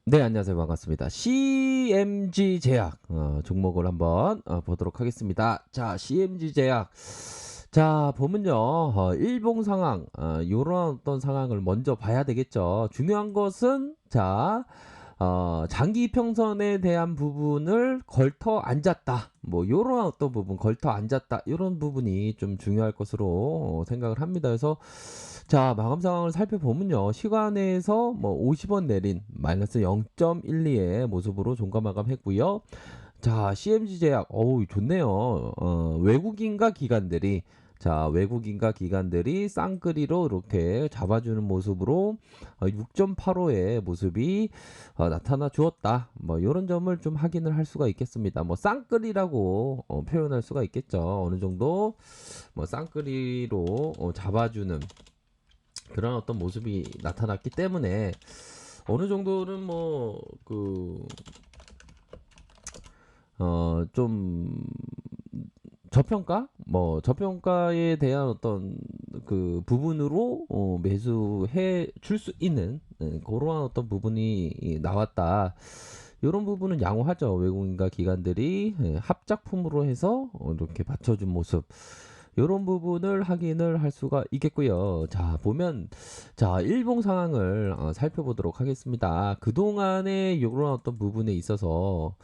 네, 안녕하세요. 반갑습니다. CMG 제약 종목을 한번 보도록 하겠습니다. 자, CMG 제약. 자, 보면요. 일봉 상황, 요런 어떤 상황을 먼저 봐야 되겠죠. 중요한 것은 자, 장기 이평선에 대한 부분을 걸터 앉았다. 뭐 요런 어떤 부분 걸터 앉았다. 요런 부분이 좀 중요할 것으로 생각을 합니다. 그래서 자, 마감 상황을 살펴보면요. 시간에서 뭐 50원 내린 마이너스 0.12의 모습으로 종가 마감했고요. 자, CMG 제약, 어우, 좋네요. 외국인과 기관들이, 자, 외국인과 기관들이 쌍끌이로 이렇게 잡아주는 모습으로 6.85의 모습이 나타나 주었다. 뭐, 이런 점을 좀 확인을 할 수가 있겠습니다. 뭐, 쌍끌이라고 표현할 수가 있겠죠. 어느 정도, 뭐, 쌍끌이로 잡아주는 그런 어떤 모습이 나타났기 때문에 어느 정도는 좀 저평가? 뭐 저평가에 대한 어떤 그 부분으로 매수해 줄 수 있는 그러한 어떤 부분이 나왔다. 이런 부분은 양호하죠. 외국인과 기관들이 합작품으로 해서 이렇게 받쳐준 모습. 이런 부분을 확인을 할 수가 있겠고요. 자, 보면 자, 일봉 상황을 살펴보도록 하겠습니다. 그동안의 이런 어떤 부분에 있어서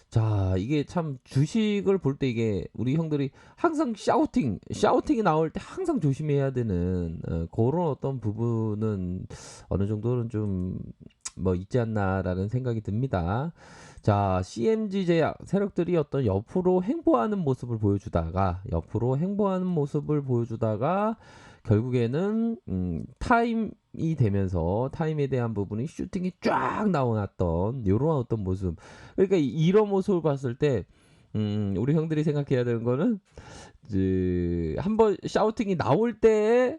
자, 이게 참 주식을 볼 때 이게 우리 형들이 항상 샤우팅이 나올 때 항상 조심해야 되는 그런 어떤 부분은 어느 정도는 좀 뭐 있지 않나라는 생각이 듭니다. 자, CMG 제약 세력들이 어떤 옆으로 행보하는 모습을 보여주다가 결국에는 타임이 되면서 타임에 대한 부분이 슈팅이 쫙 나와놨던 이런 어떤 모습. 그러니까 이런 모습을 봤을 때 우리 형들이 생각해야 되는 거는 한번 샤우팅이 나올 때의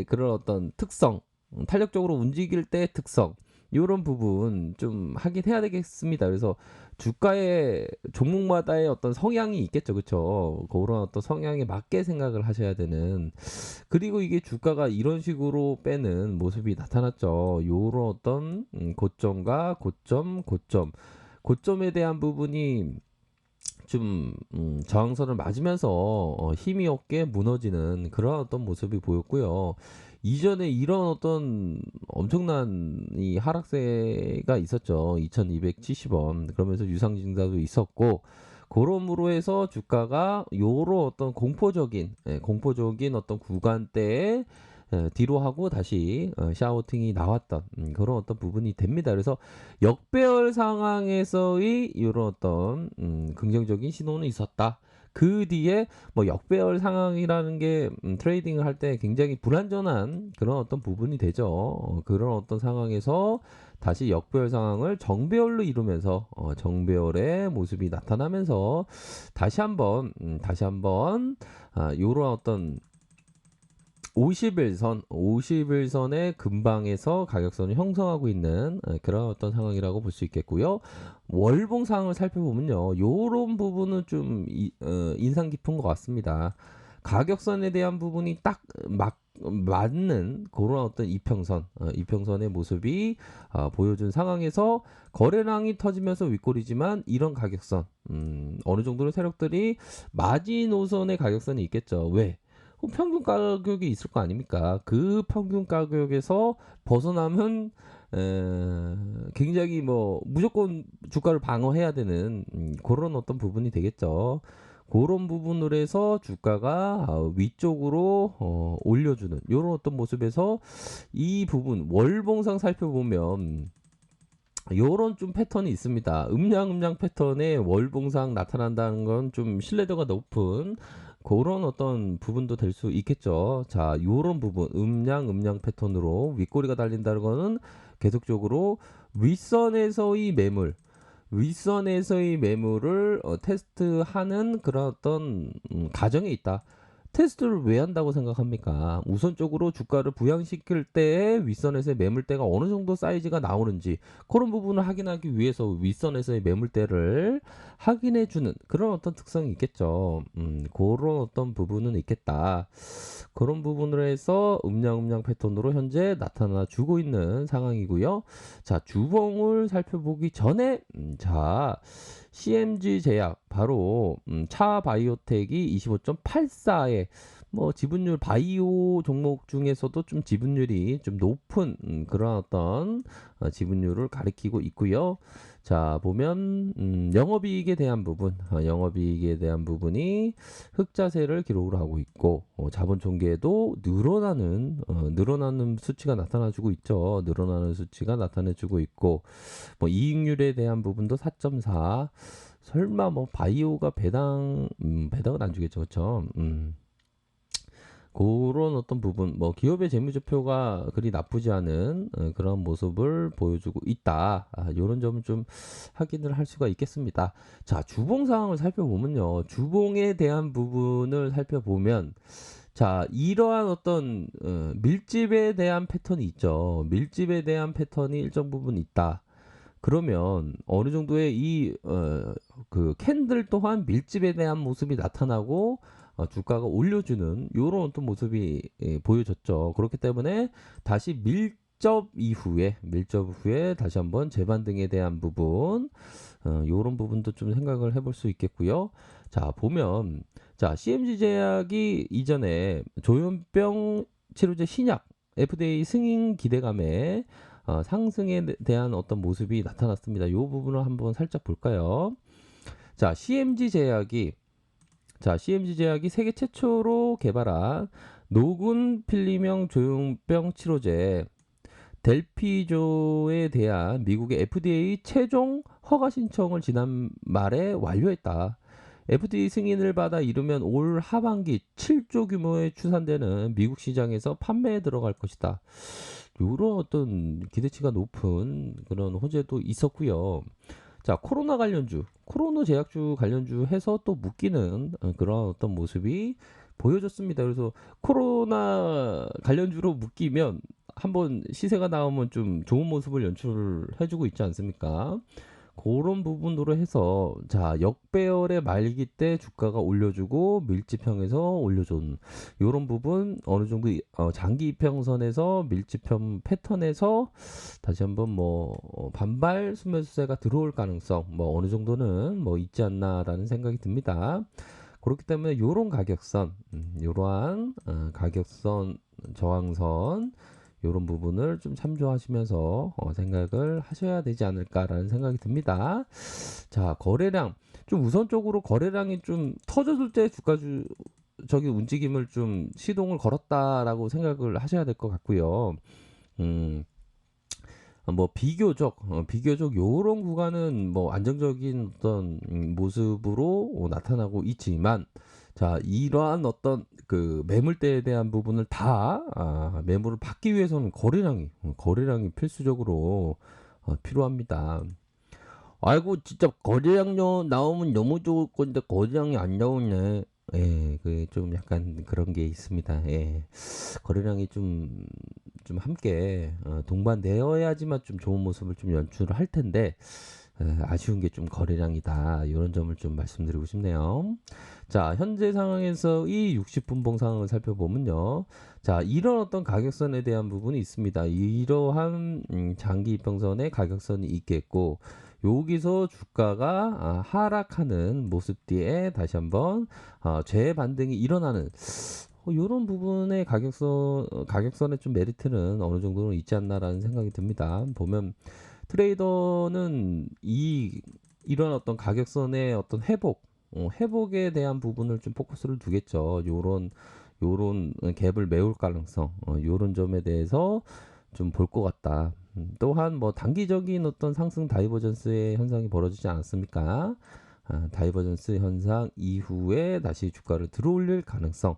그런 어떤 특성, 탄력적으로 움직일 때의 특성, 이런 부분 좀 확인해야 되겠습니다. 그래서 주가의 종목마다의 어떤 성향이 있겠죠, 그렇죠? 그런 어떤 성향에 맞게 생각을 하셔야 되는. 그리고 이게 주가가 이런 식으로 빼는 모습이 나타났죠. 요런 어떤 고점과 고점에 대한 부분이 좀 저항선을 맞으면서 힘이 없게 무너지는 그런 어떤 모습이 보였고요. 이전에 이런 어떤 엄청난 이 하락세가 있었죠. 2270원. 그러면서 유상증자도 있었고 그럼으로 해서 주가가 요런 어떤 공포적인 어떤 구간대에 뒤로 하고 다시 샤우팅이 나왔던 그런 어떤 부분이 됩니다. 그래서 역배열 상황에서의 이런 어떤 긍정적인 신호는 있었다. 그 뒤에 뭐 역배열 상황이라는 게 트레이딩을 할 때 굉장히 불안전한 그런 어떤 부분이 되죠. 그런 어떤 상황에서 다시 역배열 상황을 정배열로 이루면서 정배열의 모습이 나타나면서 다시 한번 요런 어떤 50일선의 근방에서 가격선을 형성하고 있는 그런 어떤 상황이라고 볼 수 있겠고요. 월봉 상황을 살펴보면요. 요런 부분은 좀 인상 깊은 것 같습니다. 가격선에 대한 부분이 딱 맞는 그런 어떤 이평선의 모습이 보여준 상황에서 거래량이 터지면서 윗골이지만 이런 가격선, 어느 정도로 세력들이 마지노선의 가격선이 있겠죠. 왜? 평균 가격이 있을 거 아닙니까? 그 평균 가격에서 벗어나면 굉장히 뭐 무조건 주가를 방어해야 되는 그런 어떤 부분이 되겠죠. 그런 부분으로 해서 주가가 위쪽으로 올려주는 이런 어떤 모습에서 이 부분 월봉상 살펴보면 요런 좀 패턴이 있습니다. 음양 패턴의 월봉상 나타난다는 건 좀 신뢰도가 높은 그런 어떤 부분도 될 수 있겠죠. 자, 요런 부분 음양 패턴으로 윗꼬리가 달린다는 거는 계속적으로 윗선에서의 매물 윗선에서의 매물을 테스트하는 그런 어떤 가정에 있다. 테스트를 왜 한다고 생각합니까? 우선적으로 주가를 부양시킬 때에 윗선에서의 매물대가 어느 정도 사이즈가 나오는지 그런 부분을 확인하기 위해서 윗선에서의 매물대를 확인해 주는 그런 어떤 특성이 있겠죠. 그런 어떤 부분은 있겠다. 그런 부분으로 해서 음량 패턴으로 현재 나타나 주고 있는 상황이고요. 자, 주봉을 살펴보기 전에 자, CMG 제약 바로 차 바이오텍이 25.84에 뭐 지분율 바이오 종목 중에서도 좀 지분율이 좀 높은 그런 어떤 지분율을 가리키고 있고요. 자, 보면 영업이익에 대한 부분, 영업이익에 대한 부분이 흑자세를 기록을 하고 있고 자본 총계도 늘어나는 수치가 나타나주고 있죠. 늘어나는 수치가 나타내주고 있고 뭐 이익률에 대한 부분도 4.4. 설마 뭐 바이오가 배당은 안 주겠죠, 그렇죠? 그런 어떤 부분, 뭐 기업의 재무제표가 그리 나쁘지 않은 그런 모습을 보여주고 있다. 이런 점은 좀 확인을 할 수가 있겠습니다. 자, 주봉 상황을 살펴보면요, 주봉에 대한 부분을 살펴보면, 자, 이러한 어떤 밀집에 대한 패턴이 있죠. 밀집에 대한 패턴이 일정 부분 있다. 그러면 어느 정도의 그 캔들 또한 밀집에 대한 모습이 나타나고 주가가 올려주는 이런 어떤 모습이 보여졌죠. 그렇기 때문에 다시 밀접 이후에 다시 한번 재반등에 대한 부분, 이런 부분도 좀 생각을 해볼 수 있겠고요. 자, 보면 자, CMG 제약이 이전에 조현병 치료제 신약 FDA 승인 기대감에 상승에 대한 어떤 모습이 나타났습니다. 이 부분을 한번 살짝 볼까요? 자, CMG 제약이 세계 최초로 개발한 노군 필름형 조현병 치료제 델피조에 대한 미국의 FDA 최종 허가 신청을 지난 말에 완료했다. FDA 승인을 받아 이르면 올 하반기 7조 규모의 추산되는 미국 시장에서 판매에 들어갈 것이다. 이런 어떤 기대치가 높은 그런 호재도 있었고요. 자, 코로나 제약주 관련주 해서 또 묶이는 그런 어떤 모습이 보여졌습니다. 그래서 코로나 관련주로 묶이면 한번 시세가 나오면 좀 좋은 모습을 연출해주고 있지 않습니까? 그런 부분으로 해서 자, 역배열의 말기 때 주가가 올려주고 밀집형에서 올려준 이런 부분 어느 정도 장기 이평선에서 밀집형 패턴에서 다시 한번 뭐 반발 수매수세가 들어올 가능성 뭐 어느 정도는 뭐 있지 않나라는 생각이 듭니다. 그렇기 때문에 요런 가격선, 이러한 가격선 저항선 이런 부분을 좀 참조하시면서 생각을 하셔야 되지 않을까라는 생각이 듭니다. 자, 거래량 좀 우선적으로 거래량이 좀 터졌을 때 저기 움직임을 좀 시동을 걸었다라고 생각을 하셔야 될 것 같고요. 음, 뭐 비교적 요런 구간은 뭐 안정적인 어떤 모습으로 나타나고 있지만 자, 이러한 어떤 그 매물대에 대한 부분을 다 매물을 받기 위해서는 거래량이 필수적으로 필요합니다. 아이고 진짜 거래량요 나오면 너무 좋을 건데 거래량이 안 나오네. 예, 그 좀 약간 그런 게 있습니다. 예, 거래량이 좀 함께 동반되어야지만 좀 좋은 모습을 좀 연출을 할 텐데 아쉬운 게 좀 거래량이다. 이런 점을 좀 말씀드리고 싶네요. 자, 현재 상황에서 이 60분봉 상황을 살펴보면요. 자, 이런 어떤 가격선에 대한 부분이 있습니다. 이러한 장기 이평선의 가격선이 있겠고 여기서 주가가 하락하는 모습 뒤에 다시 한번 재반등이 일어나는 이런 부분의 가격선의 좀 메리트는 어느 정도는 있지 않나라는 생각이 듭니다. 보면 트레이더는 이런 어떤 가격선의 어떤 회복에 대한 부분을 좀 포커스를 두겠죠. 요런 갭을 메울 가능성, 요런 점에 대해서 좀 볼 것 같다. 또한 뭐 단기적인 어떤 상승 다이버전스의 현상이 벌어지지 않았습니까? 다이버전스 현상 이후에 다시 주가를 들어올릴 가능성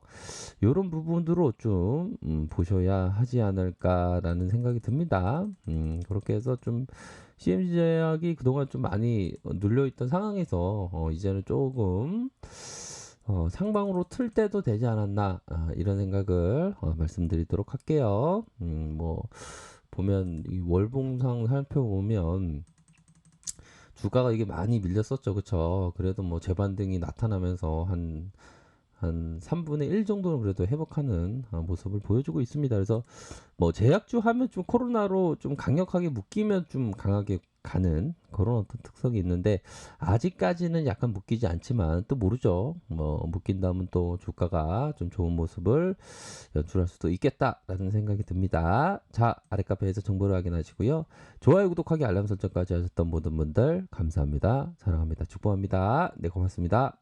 이런 부분으로 좀 보셔야 하지 않을까라는 생각이 듭니다. 그렇게 해서 좀 CMC 제약이 그동안 좀 많이 눌려있던 상황에서 이제는 조금 상방으로 틀 때도 되지 않았나 이런 생각을 말씀드리도록 할게요. 뭐 보면 이 월봉상 살펴보면 주가가 이게 많이 밀렸었죠. 그쵸? 그래도 뭐 재반등이 나타나면서 한 3분의 1 정도는 그래도 회복하는 모습을 보여주고 있습니다. 그래서 뭐 제약주 하면 좀 코로나로 좀 강력하게 묶이면 좀 강하게 가는 그런 어떤 특성이 있는데 아직까지는 약간 묶이지 않지만 또 모르죠. 뭐 묶인다면 또 주가가 좀 좋은 모습을 연출할 수도 있겠다라는 생각이 듭니다. 자, 아래 카페에서 정보를 확인하시고요. 좋아요, 구독하기, 알람 설정까지 하셨던 모든 분들 감사합니다. 사랑합니다. 축복합니다. 네, 고맙습니다.